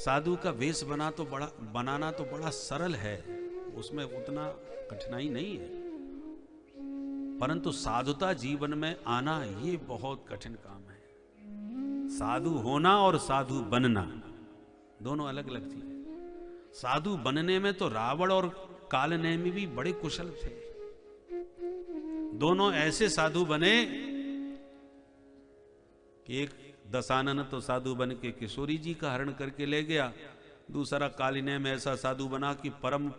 साधु का वेश बनाना तो बड़ा सरल है, उसमें उतना कठिनाई नहीं है, परंतु साधुता जीवन में आना ये बहुत कठिन काम है। साधु होना और साधु बनना दोनों अलग अलग चीज है। साधु बनने में तो रावण और कालनेमी भी बड़े कुशल थे। दोनों ऐसे साधु बने कि एक दशानन तो साधु बन के किशोरी जी का हरण करके ले गया, दूसरा कालिनेम ऐसा साधु बना कि परम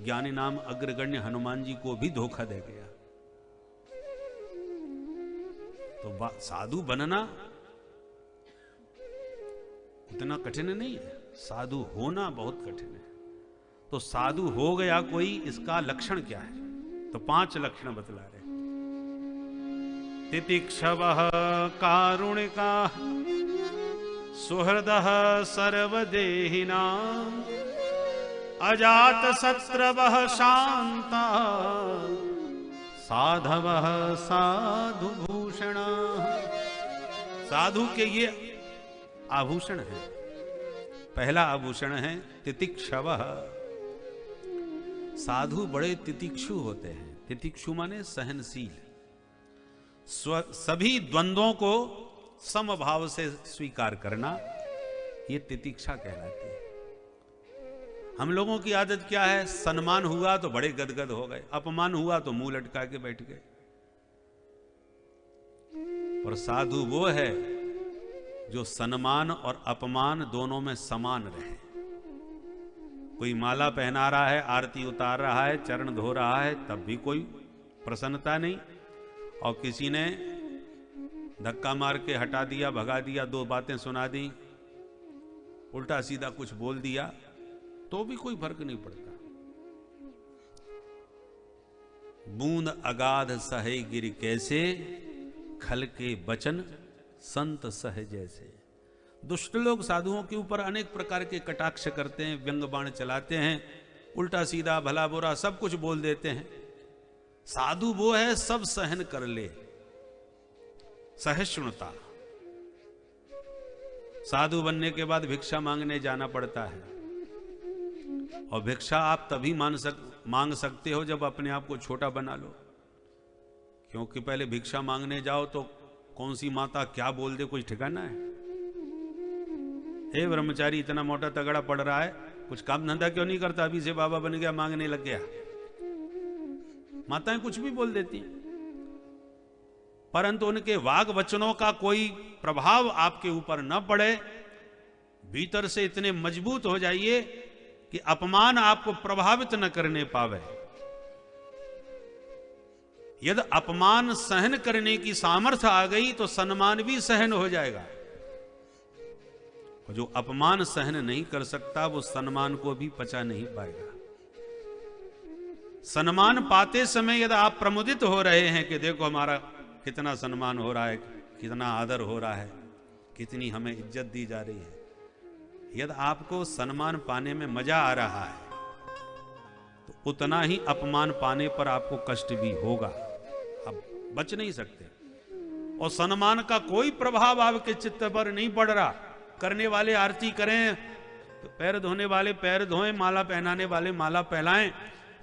ज्ञानी नाम अग्रगण्य हनुमान जी को भी धोखा दे गया। तो साधु बनना इतना कठिन नहीं है, साधु होना बहुत कठिन है। तो साधु हो गया कोई, इसका लक्षण क्या है? तो 5 लक्षण बतला रहे। तितिक्षवः कारुणिका सुहृदः सर्वदेहिनां अजात शत्रवः शांता साधवः साधुभूषणा। साधु के ये आभूषण है। पहला आभूषण है तितिक्षवः। साधु बड़े तितिक्षु होते हैं। तितिक्षु माने सहनशील, सभी द्वंद्वों को समभाव से स्वीकार करना, ये तितिक्षा कहलाती है। हम लोगों की आदत क्या है? सम्मान हुआ तो बड़े गदगद हो गए, अपमान हुआ तो मुंह लटका के बैठ गए। और साधु वो है जो सम्मान और अपमान दोनों में समान रहे। कोई माला पहना रहा है, आरती उतार रहा है, चरण धो रहा है, तब भी कोई प्रसन्नता नहीं, और किसी ने धक्का मार के हटा दिया, भगा दिया, 2 बातें सुना दी, उल्टा सीधा कुछ बोल दिया, तो भी कोई फर्क नहीं पड़ता। बूंद अगाध सहे गिर कैसे, खल के बचन संत सह जैसे। दुष्ट लोग साधुओं के ऊपर अनेक प्रकार के कटाक्ष करते हैं, व्यंग बाण चलाते हैं, उल्टा सीधा भला बुरा सब कुछ बोल देते हैं। साधु वो है सब सहन कर ले, सहिष्णुता। साधु बनने के बाद भिक्षा मांगने जाना पड़ता है, और भिक्षा आप तभी मांग सकते हो जब अपने आप को छोटा बना लो। क्योंकि पहले भिक्षा मांगने जाओ तो कौन सी माता क्या बोल दे कुछ ठिकाना है। हे ब्रह्मचारी इतना मोटा तगड़ा पड़ रहा है, कुछ काम धंधा क्यों नहीं करता? अभी से बाबा बन गया, मांगने लग गया। माताएं कुछ भी बोल देती, परंतु उनके वाग वचनों का कोई प्रभाव आपके ऊपर न पड़े। भीतर से इतने मजबूत हो जाइए कि अपमान आपको प्रभावित न करने पावे। यदि अपमान सहन करने की सामर्थ्य आ गई तो सम्मान भी सहन हो जाएगा। जो अपमान सहन नहीं कर सकता वो सम्मान को भी पचा नहीं पाएगा। सम्मान पाते समय यदि आप प्रमुदित हो रहे हैं कि देखो हमारा कितना सम्मान हो रहा है, कितना आदर हो रहा है, कितनी हमें इज्जत दी जा रही है, यदि आपको सम्मान पाने में मजा आ रहा है तो उतना ही अपमान पाने पर आपको कष्ट भी होगा। आप बच नहीं सकते। और सम्मान का कोई प्रभाव आपके चित्त पर नहीं पड़ रहा। करने वाले आरती करें, तो पैर धोने वाले पैर धोएं, माला पहनाने वाले माला पहनाएं,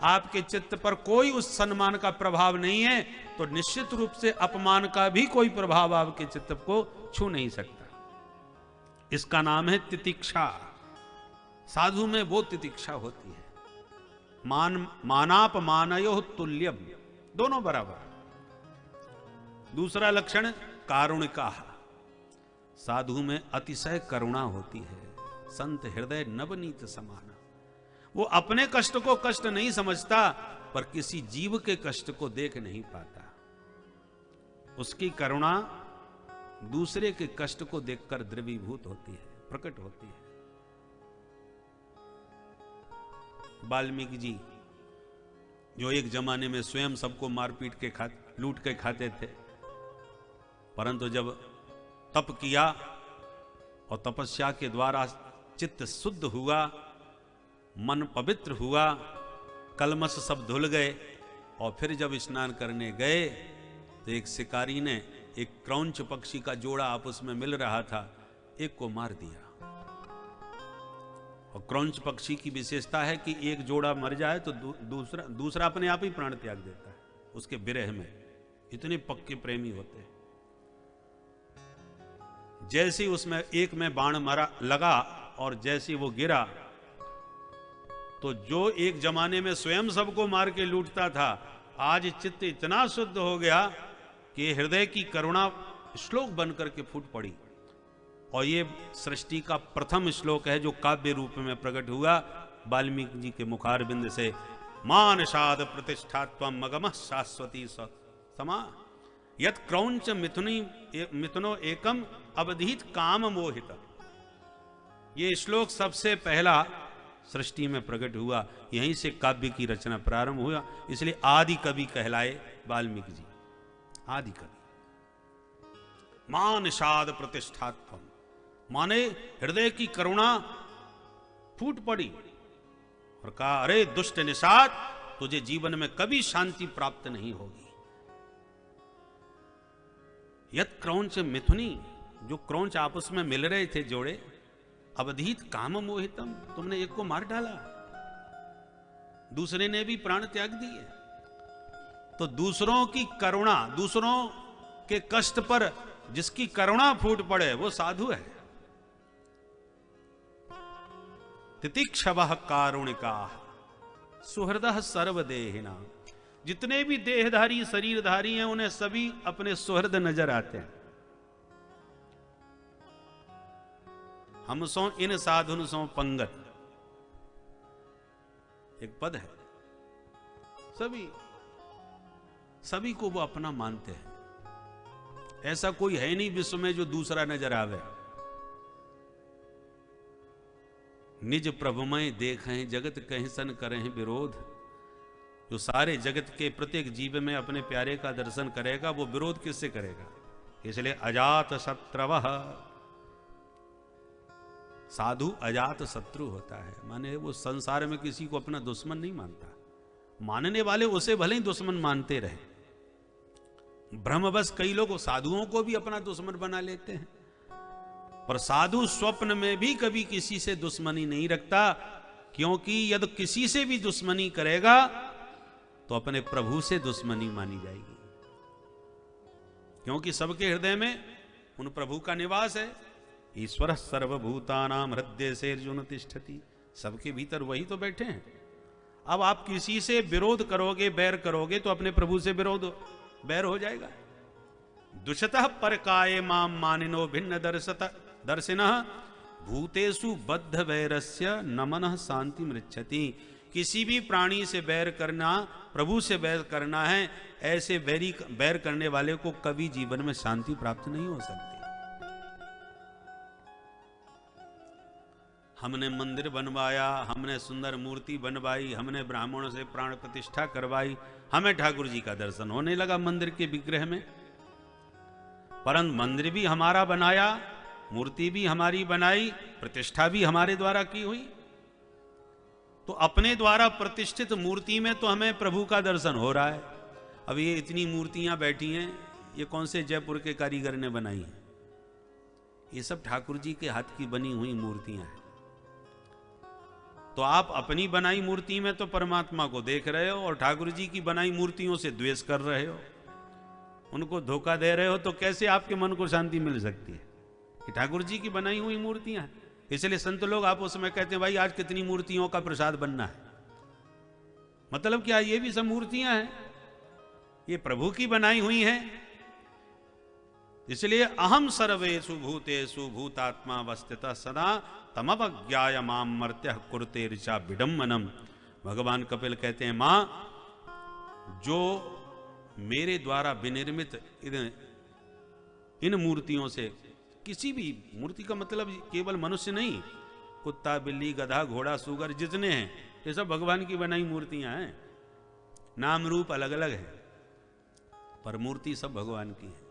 आपके चित्त पर कोई उस सम्मान का प्रभाव नहीं है, तो निश्चित रूप से अपमान का भी कोई प्रभाव आपके चित्त को छू नहीं सकता। इसका नाम है तितिक्षा। साधु में वो तितिक्षा होती है। मानापमानयो तुल्यम, दोनों बराबर। दूसरा लक्षण कारुणिका। साधु में अतिशय करुणा होती है। संत हृदय नवनीत समान। वो अपने कष्ट को कष्ट नहीं समझता, पर किसी जीव के कष्ट को देख नहीं पाता। उसकी करुणा दूसरे के कष्ट को देखकर द्रवीभूत होती है, प्रकट होती है। वाल्मीकि जी जो एक जमाने में स्वयं सबको मारपीट के लूट के खाते थे, परंतु जब तप किया और तपस्या के द्वारा चित्त शुद्ध हुआ, मन पवित्र हुआ, कलमश सब धुल गए, और फिर जब स्नान करने गए तो एक शिकारी ने एक क्रौंच पक्षी का जोड़ा आपस में मिल रहा था, एक को मार दिया। और क्रौंच पक्षी की विशेषता है कि एक जोड़ा मर जाए तो दूसरा अपने आप ही प्राण त्याग देता है उसके विरह में, इतने पक्के प्रेमी होते हैं। जैसे उसमें एक में बाण मारा लगा और जैसे वो गिरा तो जो एक जमाने में स्वयं सबको मार के लूटता था, आज चित्त इतना शुद्ध हो गया कि हृदय की करुणा श्लोक बनकर के फूट पड़ी। और ये सृष्टि का प्रथम श्लोक है जो काव्य रूप में प्रकट हुआ वाल्मीकि जी के मुखारबिंद से। मानसाद प्रतिष्ठात्वम मगमः शाश्वती समा यत् क्रौंच मिथुनो एकम अवधीत काम मोहित। ये श्लोक सबसे पहला सृष्टि में प्रकट हुआ, यहीं से काव्य की रचना प्रारंभ हुआ। इसलिए आदि कवि कहलाए वाल्मीकि जी, आदि कवि। मानसाद प्रतिष्ठात्वम माने हृदय की करुणा फूट पड़ी और कहा, अरे दुष्ट निषाद, तुझे जीवन में कभी शांति प्राप्त नहीं होगी। यत् क्रौंच मिथुनी, जो क्रौंच आपस में मिल रहे थे जोड़े, अवधीत काम मोहितम, तुमने एक को मार डाला, दूसरे ने भी प्राण त्याग दिए। तो दूसरों की करुणा, दूसरों के कष्ट पर जिसकी करुणा फूट पड़े वो साधु है। तितिक्षवः कारुणिका सुहृदः सर्वदेहिना। जितने भी देहधारी शरीरधारी हैं उन्हें सभी अपने सुहृद नजर आते हैं। हम सो इन साधुन सो पंगत, एक पद है। सभी को वो अपना मानते हैं। ऐसा कोई है नहीं विश्व में जो दूसरा नजर आवे। निज प्रभुमय देखें जगत कहीं सन करें विरोध। जो सारे जगत के प्रत्येक जीव में अपने प्यारे का दर्शन करेगा वो विरोध किससे करेगा? इसलिए अजात शत्रवः, साधु अजात शत्रु होता है, माने वो संसार में किसी को अपना दुश्मन नहीं मानता। मानने वाले उसे भले ही दुश्मन मानते रहे। भ्रमवश कई लोग साधुओं को भी अपना दुश्मन बना लेते हैं, पर साधु स्वप्न में भी कभी किसी से दुश्मनी नहीं रखता, क्योंकि यदि किसी से भी दुश्मनी करेगा तो अपने प्रभु से दुश्मनी मानी जाएगी। क्योंकि सबके हृदय में उन प्रभु का निवास है। ईश्वर सर्वभूतानां हृदय से अर्जुन तिष्ठति, सबके भीतर वही तो बैठे हैं। अब आप किसी से विरोध करोगे, बैर करोगे, तो अपने प्रभु से बैर हो जाएगा। दुषतः परकाये माम मानिनो भिन्न दर्शिनः भूतेषु बद्ध वैरस्य न मनः शांति मृच्छति। किसी भी प्राणी से बैर करना, प्रभु से बैर करना है, ऐसे बैर करने वाले को कभी जीवन में शांति प्राप्त नहीं हो सकती। हमने मंदिर बनवाया, हमने सुंदर मूर्ति बनवाई, हमने ब्राह्मणों से प्राण प्रतिष्ठा करवाई, हमें ठाकुर जी का दर्शन होने लगा मंदिर के विग्रह में। परंतु मंदिर भी हमारा बनाया, मूर्ति भी हमारी बनाई, प्रतिष्ठा भी हमारे द्वारा की हुई, तो अपने द्वारा प्रतिष्ठित मूर्ति में तो हमें प्रभु का दर्शन हो रहा है। अब ये इतनी मूर्तियां बैठी हैं, ये कौन से जयपुर के कारीगर ने बनाई हैं? ये सब ठाकुर जी के हाथ की बनी हुई मूर्तियां हैं। तो आप अपनी बनाई मूर्ति में तो परमात्मा को देख रहे हो और ठाकुर जी की बनाई मूर्तियों से द्वेष कर रहे हो, उनको धोखा दे रहे हो, तो कैसे आपके मन को शांति मिल सकती है? कि ठाकुर जी की बनाई हुई मूर्तियां हैं। इसलिए संत लोग आप उसमें कहते हैं, भाई आज कितनी मूर्तियों का प्रसाद बनना है। मतलब क्या, ये भी सब मूर्तियां हैं, ये प्रभु की बनाई हुई हैं। इसलिए अहम सर्वेषु भूतेषु भूतात्मा वस्थितः सदा तमवज्ञाय माम मर्त्यः कुरुते ऋचा विडम्बनम। भगवान कपिल कहते हैं, मां, जो मेरे द्वारा विनिर्मित इन मूर्तियों से, किसी भी मूर्ति का मतलब केवल मनुष्य नहीं, कुत्ता, बिल्ली, गधा, घोड़ा, सूगर जितने हैं, ये सब भगवान की बनाई मूर्तियां हैं। नाम रूप अलग अलग है, पर मूर्ति सब भगवान की है।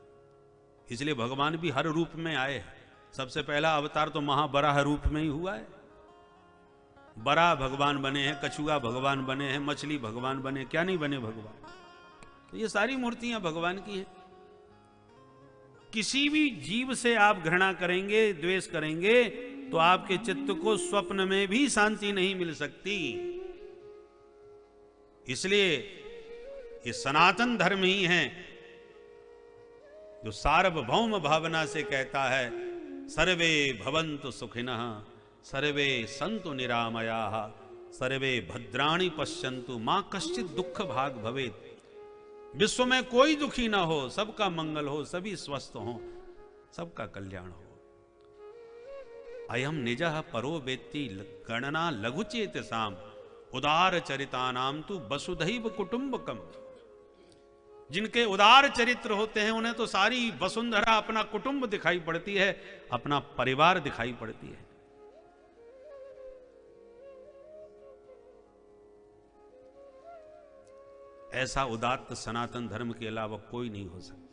इसलिए भगवान भी हर रूप में आए हैं। सबसे पहला अवतार तो महाबराह रूप में ही हुआ है। बराह भगवान बने हैं, कछुआ भगवान बने हैं, मछली भगवान बने, क्या नहीं बने भगवान। तो ये सारी मूर्तियां भगवान की हैं। किसी भी जीव से आप घृणा करेंगे, द्वेष करेंगे, तो आपके चित्त को स्वप्न में भी शांति नहीं मिल सकती। इसलिए ये सनातन धर्म ही है जो सार्वभौम भावना से कहता है सर्वे भवन्तु सुखिनः, सर्वे सन्तु निरामयाः, सर्वे भद्राणि पश्यन्तु मां कश्चित् दुख भाग भवेत्। विश्व में कोई दुखी ना हो, सबका मंगल हो, सभी स्वस्थ हो, सबका कल्याण हो। अयम निजः परो वेत्ति गणना लघुचेतसाम, उदार चरितानाम तु वसुधैव कुटुंबकम। जिनके उदार चरित्र होते हैं उन्हें तो सारी वसुंधरा अपना कुटुंब दिखाई पड़ती है, अपना परिवार दिखाई पड़ती है। ऐसा उदात्त सनातन धर्म के अलावा कोई नहीं हो सकता।